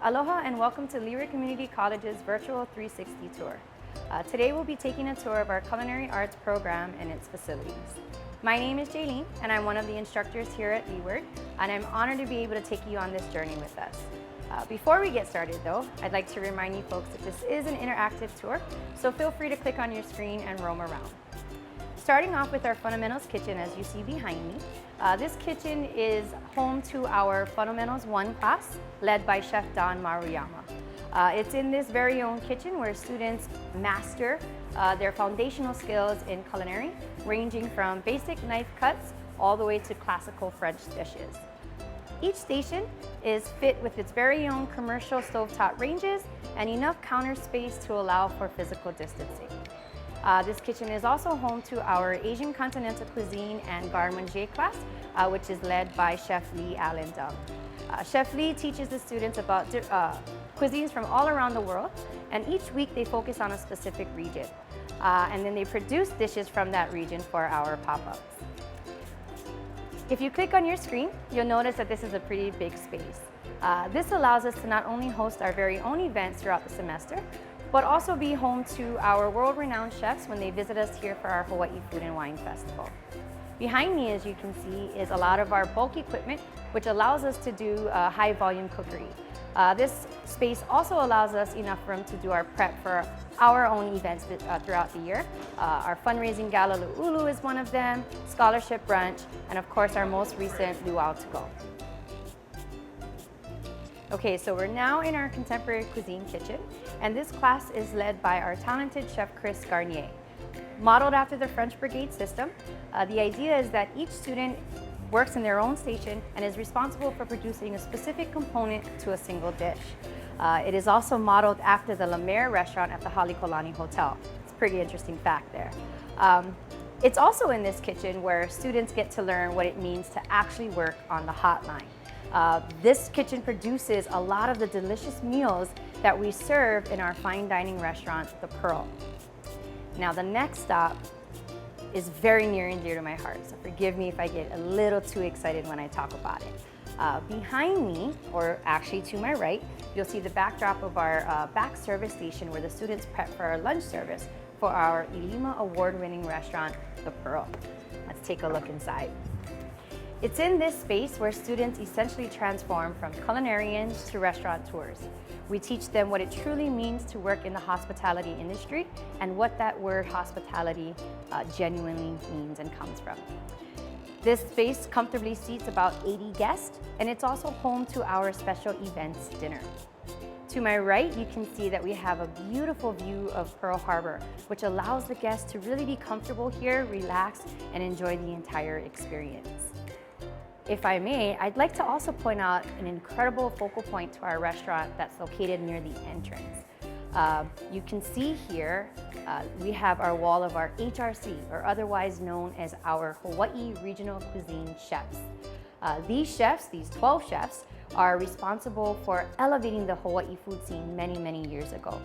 Aloha and welcome to Leeward Community College's virtual 360 tour. Today we'll be taking a tour of our culinary arts program and its facilities. My name is Jaylene and I'm one of the instructors here at Leeward, and I'm honored to be able to take you on this journey with us. Before we get started though, I'd like to remind you folks that this is an interactive tour, so feel free to click on your screen and roam around. Starting off with our Fundamentals kitchen, as you see behind me. This kitchen is home to our Fundamentals 1 class, led by Chef Don Maruyama. It's in this very own kitchen where students master their foundational skills in culinary, ranging from basic knife cuts all the way to classical French dishes. Each station is fit with its very own commercial stovetop ranges and enough counter space to allow for physical distancing. This kitchen is also home to our Asian Continental Cuisine and Garde Manger class, which is led by Chef Lee Allen Dung. Chef Lee teaches the students about cuisines from all around the world, and each week they focus on a specific region. And then they produce dishes from that region for our pop-ups. If you click on your screen, you'll notice that this is a pretty big space. This allows us to not only host our very own events throughout the semester, but also be home to our world-renowned chefs when they visit us here for our Hawaii Food and Wine Festival. Behind me, as you can see, is a lot of our bulk equipment, which allows us to do high-volume cookery. This space also allows us enough room to do our prep for our own events throughout the year. Our fundraising gala Lu'ulu is one of them, scholarship brunch, and of course our most recent Luau to Go. Okay, so we're now in our contemporary cuisine kitchen, and this class is led by our talented chef Chris Garnier. Modeled after the French Brigade system, the idea is that each student works in their own station and is responsible for producing a specific component to a single dish. It is also modeled after the La Mer restaurant at the Halekulani Hotel. It's a pretty interesting fact there. It's also in this kitchen where students get to learn what it means to actually work on the hotline. This kitchen produces a lot of the delicious meals that we serve in our fine dining restaurant, The Pearl. Now the next stop is very near and dear to my heart, so forgive me if I get a little too excited when I talk about it. Behind me, or actually to my right, you'll see the backdrop of our back service station where the students prep for our lunch service for our Ilima award-winning restaurant, The Pearl. Let's take a look inside. It's in this space where students essentially transform from culinarians to restaurateurs. We teach them what it truly means to work in the hospitality industry and what that word hospitality genuinely means and comes from. This space comfortably seats about 80 guests, and it's also home to our special events dinner. To my right, you can see that we have a beautiful view of Pearl Harbor, which allows the guests to really be comfortable here, relax, and enjoy the entire experience. If I may, I'd like to also point out an incredible focal point to our restaurant that's located near the entrance. You can see here, we have our wall of our HRC, or otherwise known as our Hawaii Regional Cuisine chefs. These chefs, these 12 chefs, are responsible for elevating the Hawaii food scene many, many years ago.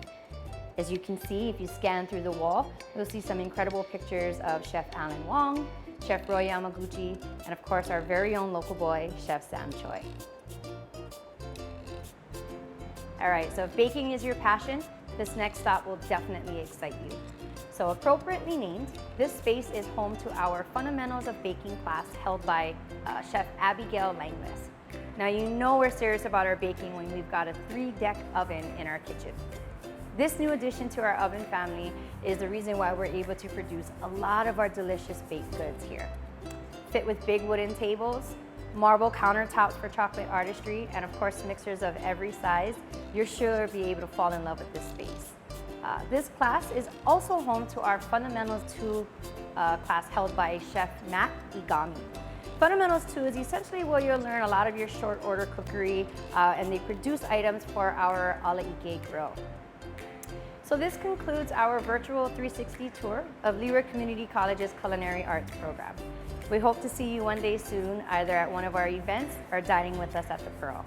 As you can see, if you scan through the wall, you'll see some incredible pictures of Chef Alan Wong, Chef Roy Yamaguchi, and of course our very own local boy, Chef Sam Choi. All right, so if baking is your passion, this next stop will definitely excite you. So appropriately named, this space is home to our Fundamentals of Baking class held by Chef Abigail Langlis. Now you know we're serious about our baking when we've got a 3-deck oven in our kitchen. This new addition to our oven family is the reason why we're able to produce a lot of our delicious baked goods here. Fit with big wooden tables, marble countertops for chocolate artistry, and of course mixers of every size, you're sure to be able to fall in love with this space. This class is also home to our Fundamentals 2 class held by Chef Matt Igami. Fundamentals 2 is essentially where you'll learn a lot of your short order cookery, and they produce items for our Ala Ike grill. So this concludes our virtual 360 tour of Leeward Community College's Culinary Arts program. We hope to see you one day soon, either at one of our events or dining with us at the Pearl.